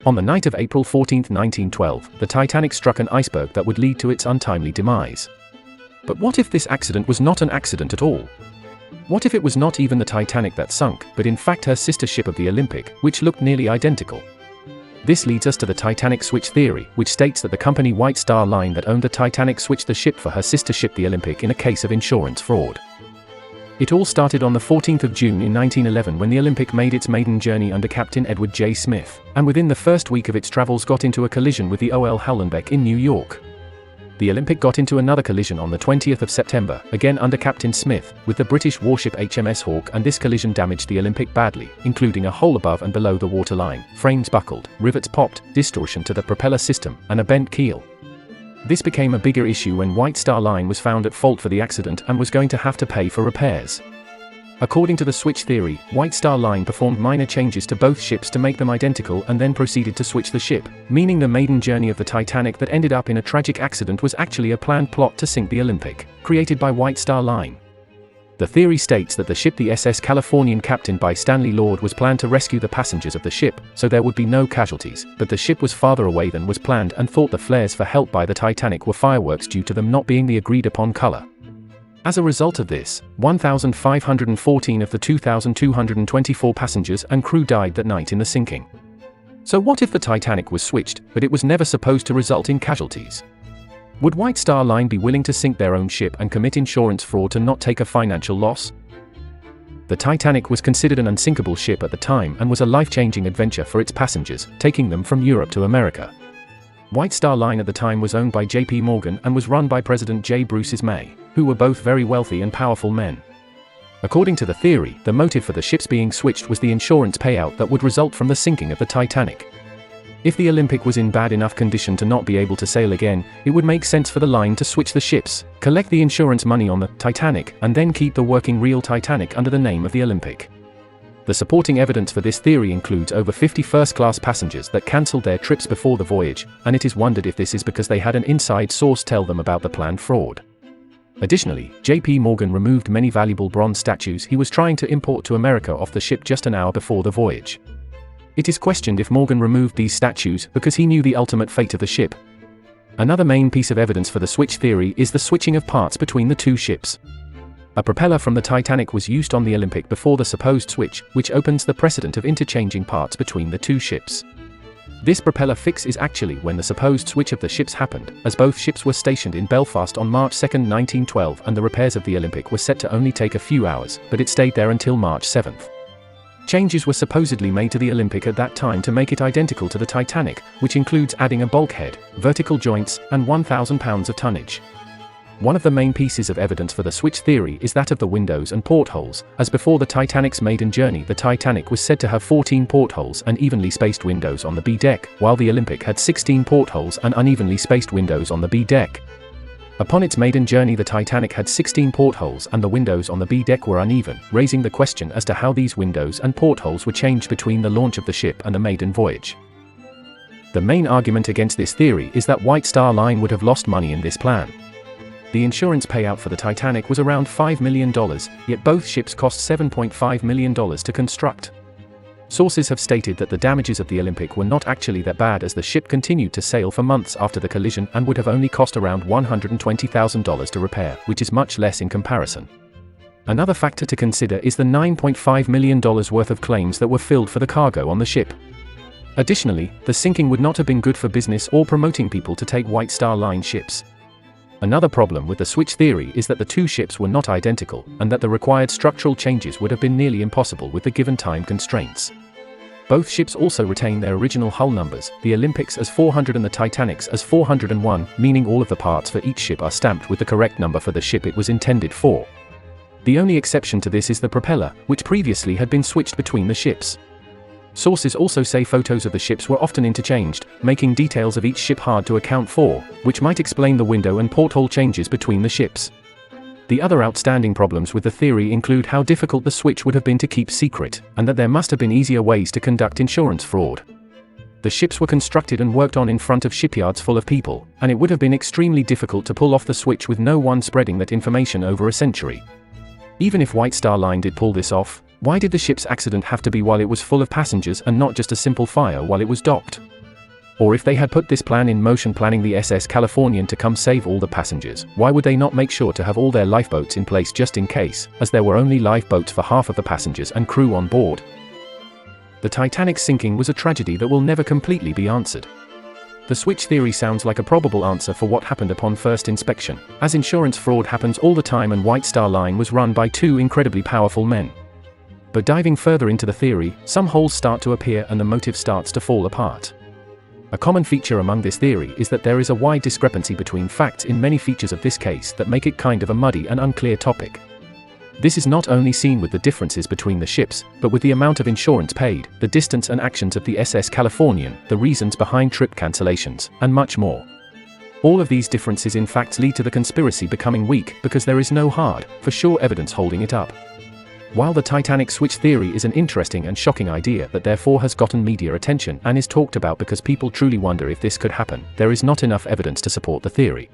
On the night of April 14, 1912, the Titanic struck an iceberg that would lead to its untimely demise. But what if this accident was not an accident at all? What if it was not even the Titanic that sunk, but in fact her sister ship of the Olympic, which looked nearly identical? This leads us to the Titanic switch theory, which states that the company White Star Line that owned the Titanic switched the ship for her sister ship the Olympic in a case of insurance fraud. It all started on the 14th of June in 1911 when the Olympic made its maiden journey under Captain Edward J. Smith, and within the first week of its travels got into a collision with the O.L. Hallenbeck in New York. The Olympic got into another collision on the 20th of September, again under Captain Smith, with the British warship HMS Hawke, and this collision damaged the Olympic badly, including a hole above and below the waterline, frames buckled, rivets popped, distortion to the propeller system, and a bent keel. This became a bigger issue when White Star Line was found at fault for the accident and was going to have to pay for repairs. According to the switch theory, White Star Line performed minor changes to both ships to make them identical and then proceeded to switch the ship, meaning the maiden journey of the Titanic that ended up in a tragic accident was actually a planned plot to sink the Olympic, created by White Star Line. The theory states that the ship, the SS Californian, captained by Stanley Lord, was planned to rescue the passengers of the ship, so there would be no casualties, but the ship was farther away than was planned and thought the flares for help by the Titanic were fireworks due to them not being the agreed-upon color. As a result of this, 1,514 of the 2,224 passengers and crew died that night in the sinking. So what if the Titanic was switched, but it was never supposed to result in casualties? Would White Star Line be willing to sink their own ship and commit insurance fraud to not take a financial loss? The Titanic was considered an unsinkable ship at the time and was a life-changing adventure for its passengers, taking them from Europe to America. White Star Line at the time was owned by J.P. Morgan and was run by President J. Bruce May, who were both very wealthy and powerful men. According to the theory, the motive for the ships being switched was the insurance payout that would result from the sinking of the Titanic. If the Olympic was in bad enough condition to not be able to sail again, it would make sense for the line to switch the ships, collect the insurance money on the Titanic, and then keep the working real Titanic under the name of the Olympic. The supporting evidence for this theory includes over 50 first-class passengers that cancelled their trips before the voyage, and it is wondered if this is because they had an inside source tell them about the planned fraud. Additionally, J.P. Morgan removed many valuable bronze statues he was trying to import to America off the ship just an hour before the voyage. It is questioned if Morgan removed these statues because he knew the ultimate fate of the ship. Another main piece of evidence for the switch theory is the switching of parts between the two ships. A propeller from the Titanic was used on the Olympic before the supposed switch, which opens the precedent of interchanging parts between the two ships. This propeller fix is actually when the supposed switch of the ships happened, as both ships were stationed in Belfast on March 2, 1912, and the repairs of the Olympic were set to only take a few hours, but it stayed there until March 7. Changes were supposedly made to the Olympic at that time to make it identical to the Titanic, which includes adding a bulkhead, vertical joints, and 1,000 pounds of tonnage. One of the main pieces of evidence for the switch theory is that of the windows and portholes, as before the Titanic's maiden journey the Titanic was said to have 14 portholes and evenly spaced windows on the B deck, while the Olympic had 16 portholes and unevenly spaced windows on the B deck. Upon its maiden journey the Titanic had 16 portholes and the windows on the B deck were uneven, raising the question as to how these windows and portholes were changed between the launch of the ship and the maiden voyage. The main argument against this theory is that White Star Line would have lost money in this plan. The insurance payout for the Titanic was around $5 million, yet both ships cost $7.5 million to construct. Sources have stated that the damages of the Olympic were not actually that bad, as the ship continued to sail for months after the collision and would have only cost around $120,000 to repair, which is much less in comparison. Another factor to consider is the $9.5 million worth of claims that were filled for the cargo on the ship. Additionally, the sinking would not have been good for business or promoting people to take White Star Line ships. Another problem with the switch theory is that the two ships were not identical, and that the required structural changes would have been nearly impossible with the given time constraints. Both ships also retain their original hull numbers, the Olympics as 400 and the Titanics as 401, meaning all of the parts for each ship are stamped with the correct number for the ship it was intended for. The only exception to this is the propeller, which previously had been switched between the ships. Sources also say photos of the ships were often interchanged, making details of each ship hard to account for, which might explain the window and porthole changes between the ships. The other outstanding problems with the theory include how difficult the switch would have been to keep secret, and that there must have been easier ways to conduct insurance fraud. The ships were constructed and worked on in front of shipyards full of people, and it would have been extremely difficult to pull off the switch with no one spreading that information over a century. Even if White Star Line did pull this off, why did the ship's accident have to be while it was full of passengers and not just a simple fire while it was docked? Or if they had put this plan in motion, planning the SS Californian to come save all the passengers, why would they not make sure to have all their lifeboats in place just in case, as there were only lifeboats for half of the passengers and crew on board? The Titanic's sinking was a tragedy that will never completely be answered. The switch theory sounds like a probable answer for what happened upon first inspection, as insurance fraud happens all the time and White Star Line was run by two incredibly powerful men. But diving further into the theory, some holes start to appear and the motive starts to fall apart. A common feature among this theory is that there is a wide discrepancy between facts in many features of this case that make it kind of a muddy and unclear topic. This is not only seen with the differences between the ships, but with the amount of insurance paid, the distance and actions of the SS Californian, the reasons behind trip cancellations, and much more. All of these differences in fact lead to the conspiracy becoming weak because there is no hard, for sure evidence holding it up. While the Titanic switch theory is an interesting and shocking idea that therefore has gotten media attention and is talked about because people truly wonder if this could happen, there is not enough evidence to support the theory.